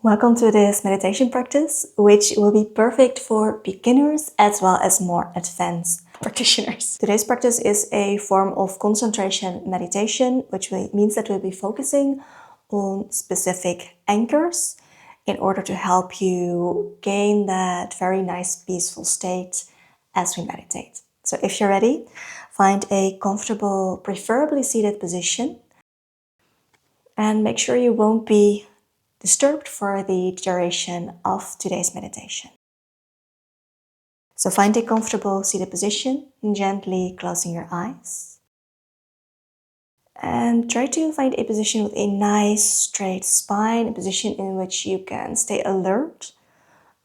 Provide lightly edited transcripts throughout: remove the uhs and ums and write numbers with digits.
Welcome to this meditation practice, which will be perfect for beginners as well as more advanced practitioners. Today's practice is a form of concentration meditation, which means that we'll be focusing on specific anchors in order to help you gain that very nice peaceful state as we meditate. So if you're ready, find a comfortable, preferably seated position, and make sure you won't be disturbed for the duration of today's meditation. So find a comfortable seated position, gently closing your eyes. And try to find a position with a nice straight spine, a position in which you can stay alert,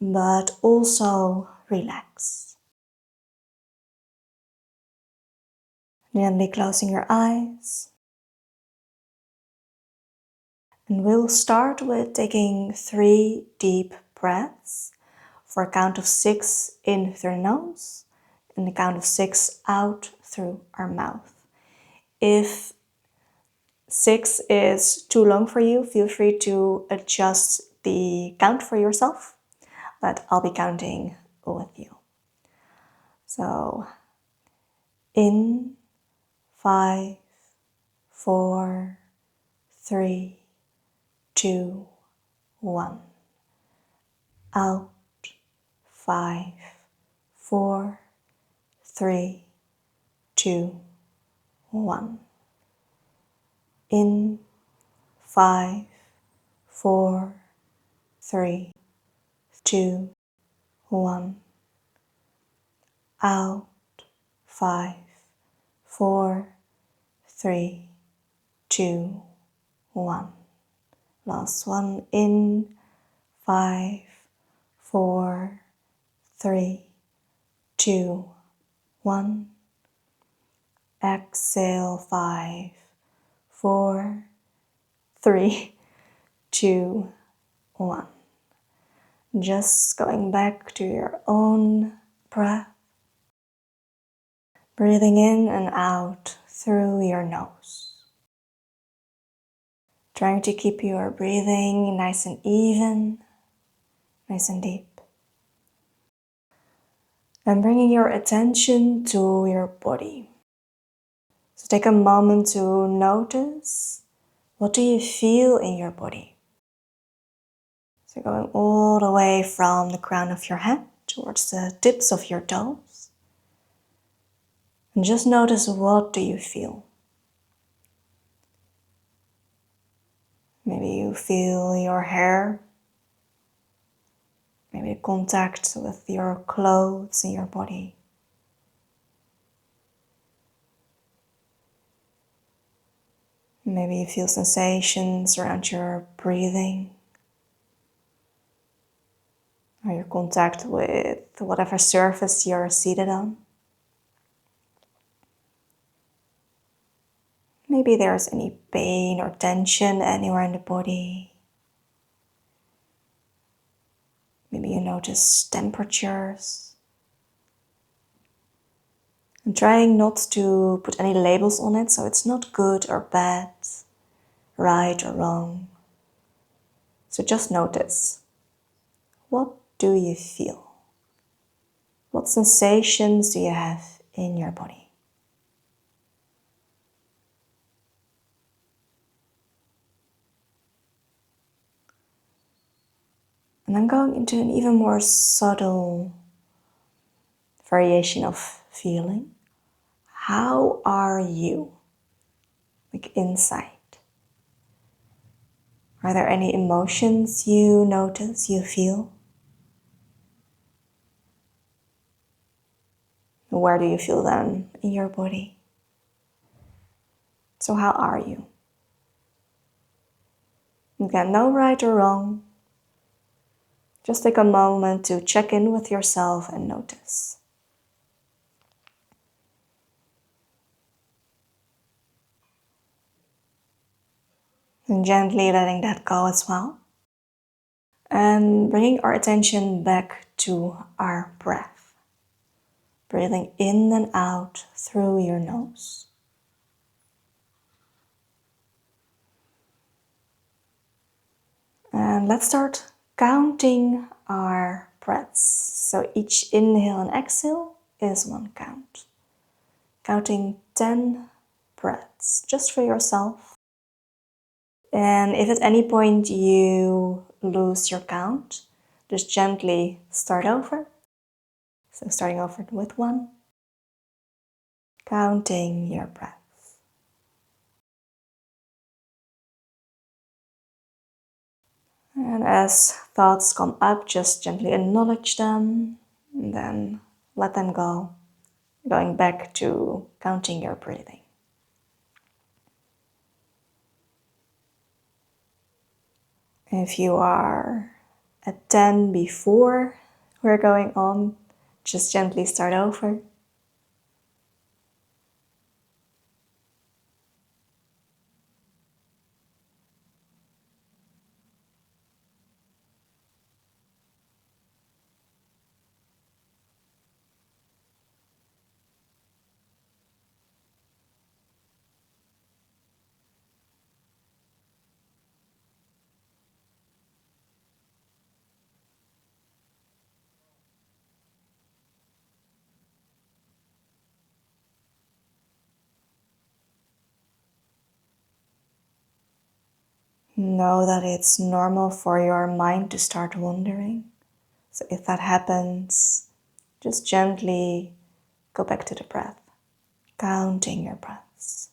but also relax. Gently closing your eyes. And we'll start with taking 3 deep breaths for a count of 6 in through the nose and a count of 6 out through our mouth. If 6 is too long for you, feel free to adjust the count for yourself, but I'll be counting with you. So, in 5, 4, 3, 2, 1. Out, 5, 4, 3, 2, 1. In 5, 4, 3, 2, 1. Out, 5, 4, 3, 2, 1. Last one. In 5, 4, 3, 2, 1. Exhale. 5, 4, 3, 2, 1. Just going back to your own breath. Breathing in and out through your nose. Trying to keep your breathing nice and even, nice and deep. And bringing your attention to your body. So take a moment to notice, what do you feel in your body? So going all the way from the crown of your head towards the tips of your toes. And just notice, what do you feel? Maybe you feel your hair. Maybe contact with your clothes and your body. Maybe you feel sensations around your breathing. Or your contact with whatever surface you're seated on. Maybe there's any pain or tension anywhere in the body. Maybe you notice temperatures. I'm trying not to put any labels on it, so it's not good or bad, right or wrong. So just notice. What do you feel? What sensations do you have in your body? And I'm going into an even more subtle variation of feeling. How are you? Like inside. Are there any emotions you notice, you feel? Where do you feel them in your body? So how are you? Again, no right or wrong. Just take a moment to check in with yourself and notice. And gently letting that go as well. And bringing our attention back to our breath. Breathing in and out through your nose. And let's start counting our breaths. So each inhale and exhale is one count. Counting 10 breaths just for yourself. And if at any point you lose your count, just gently start over. So starting over with 1, counting your breaths. And as thoughts come up, just gently acknowledge them, and then let them go, going back to counting your breathing. If you are at 10 before we're going on, just gently start over. Know that it's normal for your mind to start wandering. So if that happens, just gently go back to the breath, counting your breaths.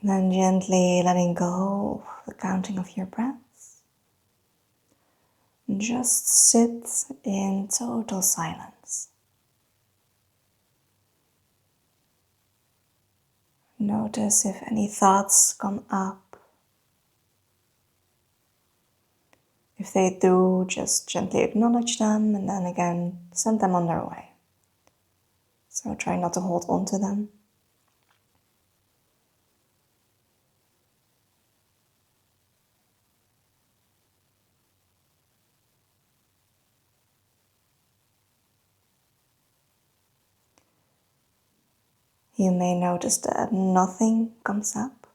Then gently letting go of the counting of your breaths. And just sit in total silence. Notice if any thoughts come up. If they do, just gently acknowledge them and then again send them on their way. So try not to hold on to them. You may notice that nothing comes up.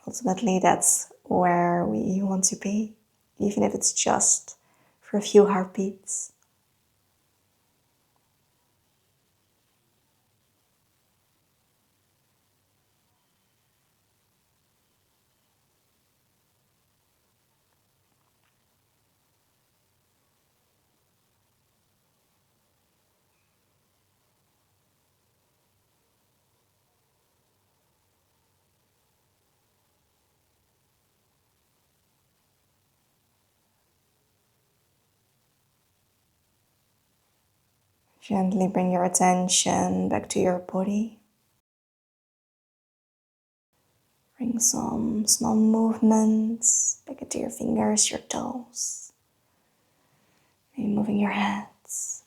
Ultimately, that's where we want to be, even if it's just for a few heartbeats. Gently bring your attention back to your body. Bring some small movements back into your fingers, your toes. Maybe moving your hands.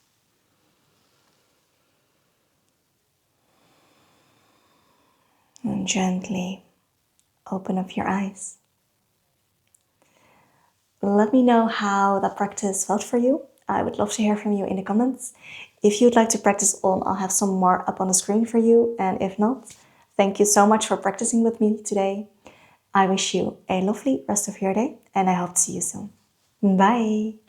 And gently open up your eyes. Let me know how that practice felt for you. I would love to hear from you in the comments. If you'd like to practice on, I'll have some more up on the screen for you. And if not, thank you so much for practicing with me today. I wish you a lovely rest of your day and I hope to see you soon. Bye!